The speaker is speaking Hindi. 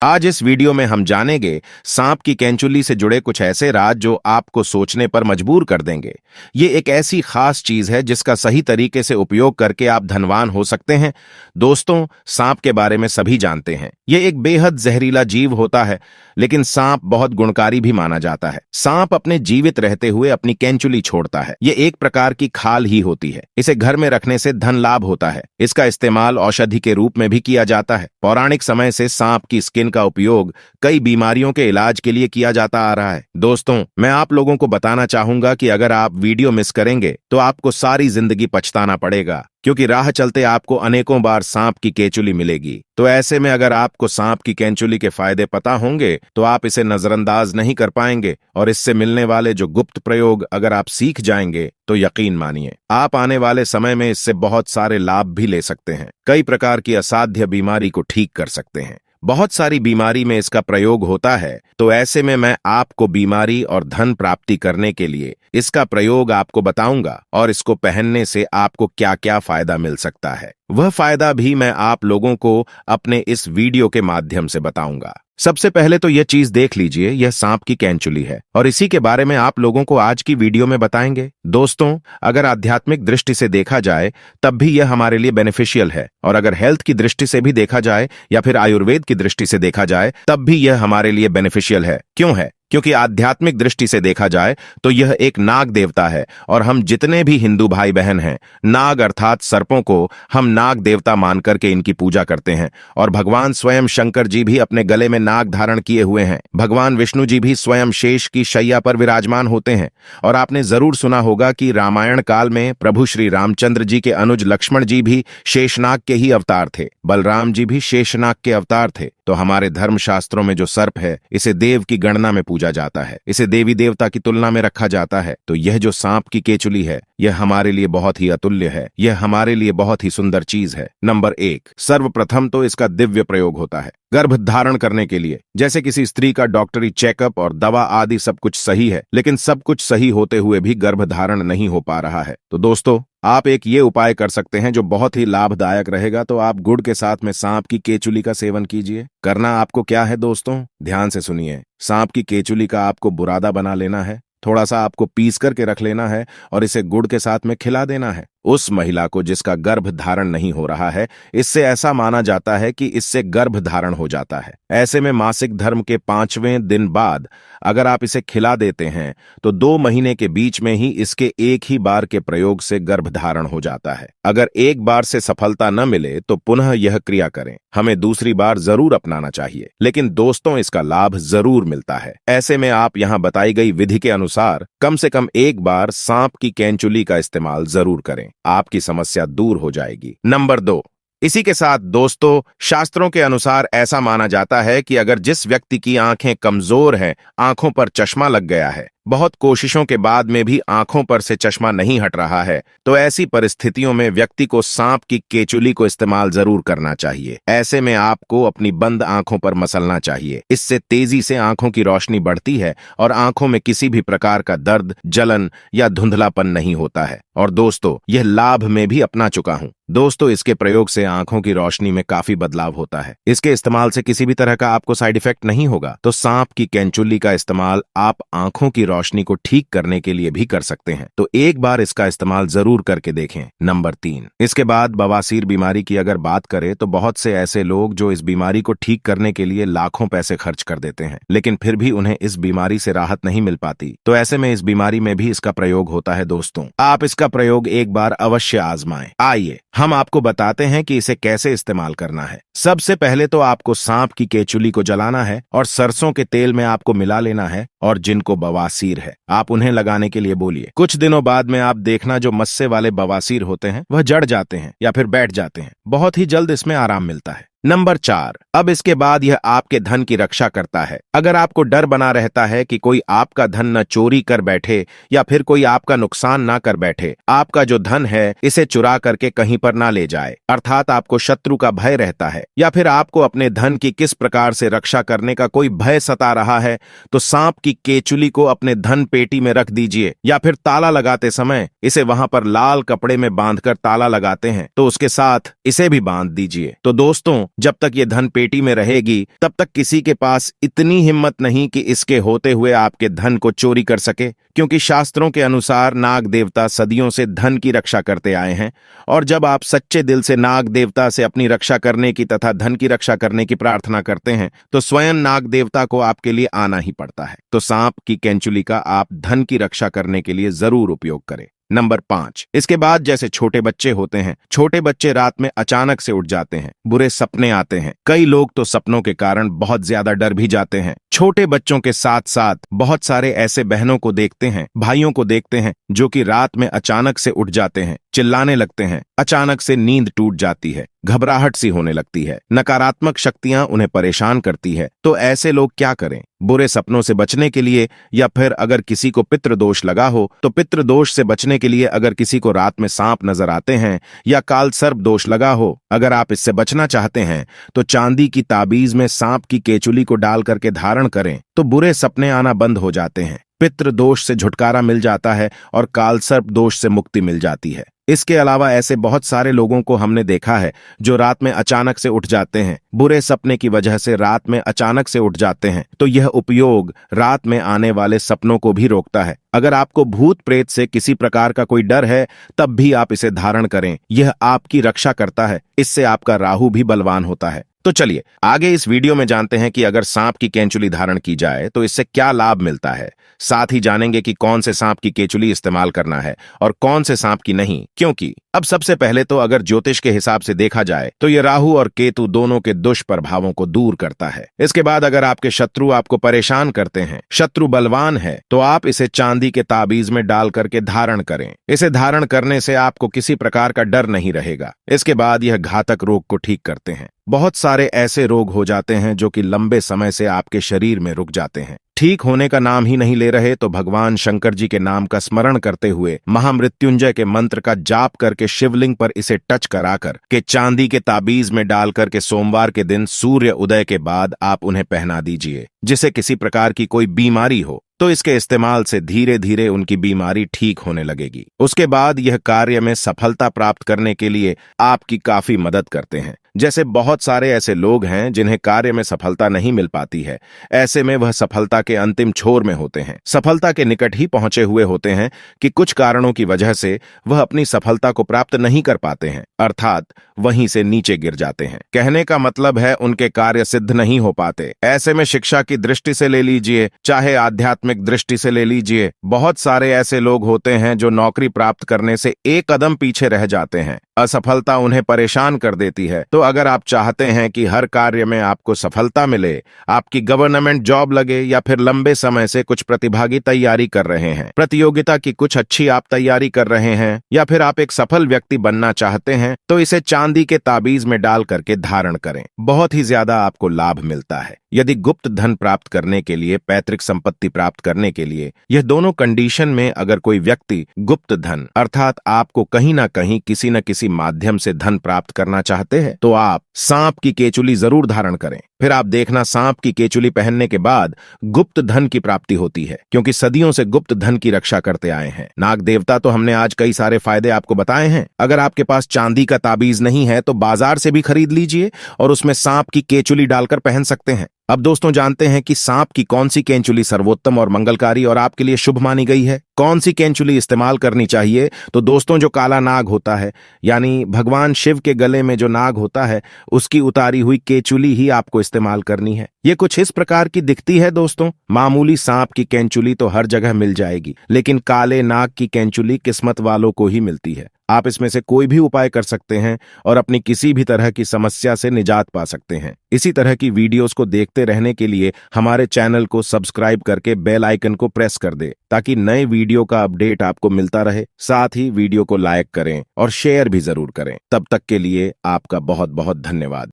आज इस वीडियो में हम जानेंगे सांप की कैंचुली से जुड़े कुछ ऐसे राज जो आपको सोचने पर मजबूर कर देंगे। ये एक ऐसी खास चीज है जिसका सही तरीके से उपयोग करके आप धनवान हो सकते हैं। दोस्तों, सांप के बारे में सभी जानते हैं। ये एक बेहद जहरीला जीव होता है, लेकिन सांप बहुत गुणकारी भी माना जाता है। सांप अपने जीवित रहते हुए अपनी कैंचुली छोड़ता है। ये एक प्रकार की खाल ही होती है। इसे घर में रखने से धन लाभ होता है। इसका इस्तेमाल औषधि के रूप में भी किया जाता है। पौराणिक समय से सांप की स्किन का उपयोग कई बीमारियों के इलाज के लिए किया जाता आ रहा है। दोस्तों, मैं आप लोगों को बताना चाहूंगा कि अगर आप वीडियो मिस करेंगे तो आपको सारी जिंदगी पछताना पड़ेगा, क्योंकि राह चलते आपको अनेकों बार सांप की केंचुली मिलेगी। तो ऐसे में अगर आपको सांप की केंचुली के फायदे पता होंगे तो आप इसे नजरअंदाज नहीं कर पाएंगे, और इससे मिलने वाले जो गुप्त प्रयोग अगर आप सीख जाएंगे तो यकीन मानिए आप आने वाले समय में इससे बहुत सारे लाभ भी ले सकते हैं। कई प्रकार की असाध्य बीमारी को ठीक कर सकते हैं। बहुत सारी बीमारी में इसका प्रयोग होता है। तो ऐसे में मैं आपको बीमारी और धन प्राप्ति करने के लिए इसका प्रयोग आपको बताऊंगा, और इसको पहनने से आपको क्या क्या फायदा मिल सकता है वह फायदा भी मैं आप लोगों को अपने इस वीडियो के माध्यम से बताऊंगा। सबसे पहले तो यह चीज देख लीजिए, यह सांप की कैंचुली है और इसी के बारे में आप लोगों को आज की वीडियो में बताएंगे। दोस्तों, अगर आध्यात्मिक दृष्टि से देखा जाए तब भी यह हमारे लिए बेनिफिशियल है, और अगर हेल्थ की दृष्टि से भी देखा जाए या फिर आयुर्वेद की दृष्टि से देखा जाए तब भी यह हमारे लिए बेनिफिशियल है। क्यों है? क्योंकि आध्यात्मिक दृष्टि से देखा जाए तो यह एक नाग देवता है, और हम जितने भी हिंदू भाई बहन हैं, नाग अर्थात सर्पों को हम नाग देवता मान करके इनकी पूजा करते हैं। और भगवान स्वयं शंकर जी भी अपने गले में नाग धारण किए हुए हैं। भगवान विष्णु जी भी स्वयं शेष की शैया पर विराजमान होते हैं। और आपने जरूर सुना होगा कि रामायण काल में प्रभु श्री रामचंद्र जी के अनुज लक्ष्मण जी भी शेषनाग के ही अवतार थे। बलराम जी भी शेषनाग के अवतार थे। तो हमारे धर्मशास्त्रों में जो सर्प है, इसे देव की गणना में पूजा जाता है। इसे देवी देवता की तुलना में रखा जाता है। तो यह जो सांप की केंचुली है, यह हमारे लिए बहुत ही अतुल्य है। यह हमारे लिए बहुत ही सुंदर चीज है। नंबर 1, सर्वप्रथम तो इसका दिव्य प्रयोग होता है गर्भ धारण करने के लिए। जैसे किसी स्त्री का डॉक्टरी चेकअप और दवा आदि सब कुछ सही है, लेकिन सब कुछ सही होते हुए भी गर्भ धारण नहीं हो पा रहा है, तो दोस्तों आप एक ये उपाय कर सकते हैं जो बहुत ही लाभदायक रहेगा। तो आप गुड़ के साथ में सांप की केंचुली का सेवन कीजिए। करना आपको क्या है दोस्तों, ध्यान से सुनिए। सांप की केंचुली का आपको बुरादा बना लेना है, थोड़ा सा आपको पीस करके रख लेना है और इसे गुड़ के साथ में खिला देना है उस महिला को जिसका गर्भ धारण नहीं हो रहा है। इससे ऐसा माना जाता है कि इससे गर्भ धारण हो जाता है। ऐसे में मासिक धर्म के 5वें दिन बाद अगर आप इसे खिला देते हैं तो 2 महीने के बीच में ही इसके एक ही बार के प्रयोग से गर्भ धारण हो जाता है। अगर एक बार से सफलता न मिले तो पुनः यह क्रिया करें। हमें दूसरी बार जरूर अपनाना चाहिए, लेकिन दोस्तों इसका लाभ जरूर मिलता है। ऐसे में आप यहां बताई गई विधि के अनुसार कम से कम एक बार सांप की कैंचुली का इस्तेमाल जरूर करें, आपकी समस्या दूर हो जाएगी। नंबर 2, इसी के साथ दोस्तों शास्त्रों के अनुसार ऐसा माना जाता है कि अगर जिस व्यक्ति की आंखें कमजोर हैं, आंखों पर चश्मा लग गया है, बहुत कोशिशों के बाद में भी आंखों पर से चश्मा नहीं हट रहा है, तो ऐसी परिस्थितियों में व्यक्ति को सांप की केंचुली को इस्तेमाल जरूर करना चाहिए। ऐसे में आपको अपनी बंद आंखों पर मसलना चाहिए। इससे तेजी से आंखों की रोशनी बढ़ती है और आंखों में किसी भी प्रकार का दर्द, जलन या धुंधलापन नहीं होता है। और दोस्तों यह लाभ में भी अपना चुका हूं। दोस्तों इसके प्रयोग से आंखों की रोशनी में काफी बदलाव होता है। इसके इस्तेमाल से किसी भी तरह का आपको साइड इफेक्ट नहीं होगा। तो सांप की कैंचुली का इस्तेमाल आप आंखों की रोशनी को ठीक करने के लिए भी कर सकते हैं। तो एक बार इसका इस्तेमाल जरूर करके देखें। नंबर 3, इसके बाद बवासीर बीमारी की अगर बात करें तो बहुत से ऐसे लोग जो इस बीमारी को ठीक करने के लिए लाखों पैसे खर्च कर देते हैं, लेकिन फिर भी उन्हें इस बीमारी से राहत नहीं मिल पाती। तो ऐसे में इस बीमारी में भी इसका प्रयोग होता है। दोस्तों आप इसका प्रयोग एक बार अवश्य आजमाएं। आइए हम आपको बताते हैं कि इसे कैसे इस्तेमाल करना है। सबसे पहले तो आपको सांप की केंचुली को जलाना है और सरसों के तेल में आपको मिला लेना है, और जिनको बवासीर है आप उन्हें लगाने के लिए बोलिए। कुछ दिनों बाद में आप देखना जो मस्से वाले बवासीर होते हैं वह जड़ जाते हैं या फिर बैठ जाते हैं। बहुत ही जल्द इसमें आराम मिलता है। नंबर 4, अब इसके बाद यह आपके धन की रक्षा करता है। अगर आपको डर बना रहता है कि कोई आपका धन न चोरी कर बैठे या फिर कोई आपका नुकसान ना कर बैठे, आपका जो धन है इसे चुरा करके कहीं पर ना ले जाए, अर्थात आपको शत्रु का भय रहता है, या फिर आपको अपने धन की किस प्रकार से रक्षा करने का कोई भय सता रहा है, तो सांप की केंचुली को अपने धन पेटी में रख दीजिए, या फिर ताला लगाते समय इसे वहां पर लाल कपड़े में बांधकर ताला लगाते हैं तो उसके साथ इसे भी बांध दीजिए। तो दोस्तों जब तक ये धन पेटी में रहेगी तब तक किसी के पास इतनी हिम्मत नहीं कि इसके होते हुए आपके धन को चोरी कर सके, क्योंकि शास्त्रों के अनुसार नाग देवता सदियों से धन की रक्षा करते आए हैं। और जब आप सच्चे दिल से नाग देवता से अपनी रक्षा करने की तथा धन की रक्षा करने की प्रार्थना करते हैं तो स्वयं नाग देवता को आपके लिए आना ही पड़ता है। तो सांप की केंचुली का आप धन की रक्षा करने के लिए जरूर उपयोग करें। नंबर 5, इसके बाद जैसे छोटे बच्चे होते हैं, छोटे बच्चे रात में अचानक से उठ जाते हैं, बुरे सपने आते हैं। कई लोग तो सपनों के कारण बहुत ज्यादा डर भी जाते हैं। छोटे बच्चों के साथ साथ बहुत सारे ऐसे बहनों को देखते हैं, भाइयों को देखते हैं जो कि रात में अचानक से उठ जाते हैं, चिल्लाने लगते हैं, अचानक से नींद टूट जाती है, घबराहट सी होने लगती है, नकारात्मक शक्तियां उन्हें परेशान करती है। तो ऐसे लोग क्या करें? बुरे सपनों से बचने के लिए या फिर अगर किसी को पितृदोष लगा हो तो पितृदोष से बचने के लिए अगर किसी को रात में सांप नजर आते हैं या काल सर्प दोष लगा हो, अगर आप इससे बचना चाहते हैं तो चांदी की ताबीज में सांप की केचुली को डाल करके धारण करें तो बुरे सपने आना बंद हो जाते हैं, पितृ दोष से छुटकारा मिल जाता है और काल सर्प दोष से मुक्ति मिल जाती है। इसके अलावा ऐसे बहुत सारे लोगों को हमने देखा है जो रात में अचानक से उठ जाते हैं, बुरे सपने की वजह से रात में अचानक से उठ जाते हैं। तो यह उपयोग रात में आने वाले सपनों को भी रोकता है। अगर आपको भूत प्रेत से किसी प्रकार का कोई डर है तब भी आप इसे धारण करें, यह आपकी रक्षा करता है। इससे आपका राहु भी बलवान होता है। तो चलिए आगे इस वीडियो में जानते हैं कि अगर सांप की केंचुली धारण की जाए तो इससे क्या लाभ मिलता है। साथ ही जानेंगे कि कौन से सांप की केचुली इस्तेमाल करना है और कौन से सांप की नहीं, क्योंकि अब सबसे पहले तो अगर ज्योतिष के हिसाब से देखा जाए तो ये राहु और केतु दोनों के दुष्प्रभावों को दूर करता है। इसके बाद अगर आपके शत्रु आपको परेशान करते हैं, शत्रु बलवान है, तो आप इसे चांदी के ताबीज में डाल करके धारण करें। इसे धारण करने से आपको किसी प्रकार का डर नहीं रहेगा। इसके बाद यह घातक रोग को ठीक करते हैं। बहुत सारे ऐसे रोग हो जाते हैं जो कि लंबे समय से आपके शरीर में रुक जाते हैं, ठीक होने का नाम ही नहीं ले रहे, तो भगवान शंकर जी के नाम का स्मरण करते हुए महामृत्युंजय के मंत्र का जाप करके शिवलिंग पर इसे टच कराकर के चांदी के ताबीज में डालकर के सोमवार के दिन सूर्य उदय के बाद आप उन्हें पहना दीजिए। जिसे किसी प्रकार की कोई बीमारी हो तो इसके इस्तेमाल से धीरे धीरे उनकी बीमारी ठीक होने लगेगी। उसके बाद यह कार्य में सफलता प्राप्त करने के लिए आपकी काफी मदद करते हैं। जैसे बहुत सारे ऐसे लोग हैं जिन्हें कार्य में सफलता नहीं मिल पाती है, ऐसे में वह सफलता के अंतिम छोर में होते हैं, सफलता के निकट ही पहुंचे हुए होते हैं कि कुछ कारणों की वजह से वह अपनी सफलता को प्राप्त नहीं कर पाते हैं, अर्थात वहीं से नीचे गिर जाते हैं। कहने का मतलब है उनके कार्य सिद्ध नहीं हो पाते। ऐसे में शिक्षा की दृष्टि से ले लीजिए, चाहे आध्यात्मिक दृष्टि से ले लीजिए, बहुत सारे ऐसे लोग होते हैं जो नौकरी प्राप्त करने से एक कदम पीछे रह जाते हैं। असफलता उन्हें परेशान कर देती है। तो अगर आप चाहते हैं कि हर कार्य में आपको सफलता मिले, आपकी गवर्नमेंट जॉब लगे या फिर लंबे समय से कुछ प्रतिभागी तैयारी कर रहे हैं, प्रतियोगिता की कुछ अच्छी आप तैयारी कर रहे हैं, या फिर आप एक सफल व्यक्ति बनना चाहते हैं, तो इसे चांदी के ताबीज में डाल करके धारण करें। बहुत ही ज्यादा आपको लाभ मिलता है। यदि गुप्त धन प्राप्त करने के लिए, पैतृक संपत्ति प्राप्त करने के लिए, यह दोनों कंडीशन में अगर कोई व्यक्ति गुप्त धन अर्थात आपको कहीं ना कहीं किसी न किसी माध्यम से धन प्राप्त करना चाहते हैं तो आप सांप की केचुली जरूर धारण करें। फिर आप देखना सांप की केचुली पहनने के बाद गुप्त धन की प्राप्ति होती है, क्योंकि सदियों से गुप्त धन की रक्षा करते आए हैं नाग देवता। तो हमने आज कई सारे फायदे आपको बताए हैं। अगर आपके पास चांदी का ताबीज नहीं है तो बाजार से भी खरीद लीजिए और उसमें सांप की केचुली डालकर पहन सकते हैं। अब दोस्तों जानते हैं कि सांप की कौन सी केंचुली सर्वोत्तम और मंगलकारी और आपके लिए शुभ मानी गई है, कौन सी केंचुली इस्तेमाल करनी चाहिए। तो दोस्तों जो काला नाग होता है, यानी भगवान शिव के गले में जो नाग होता है, उसकी उतारी हुई केचुली ही आपको इस्तेमाल करनी है। ये कुछ इस प्रकार की दिखती है दोस्तों। मामूली सांप की केंचुली तो हर जगह मिल जाएगी, लेकिन काले नाग की केंचुली किस्मत वालों को ही मिलती है। आप इसमें से कोई भी उपाय कर सकते हैं और अपनी किसी भी तरह की समस्या से निजात पा सकते हैं। इसी तरह की वीडियोस को देखते रहने के लिए हमारे चैनल को सब्सक्राइब करके बेल आइकन को प्रेस कर दे, ताकि नए वीडियो का अपडेट आपको मिलता रहे। साथ ही वीडियो को लाइक करें और शेयर भी जरूर करें। तब तक के लिए आपका बहुत बहुत धन्यवाद।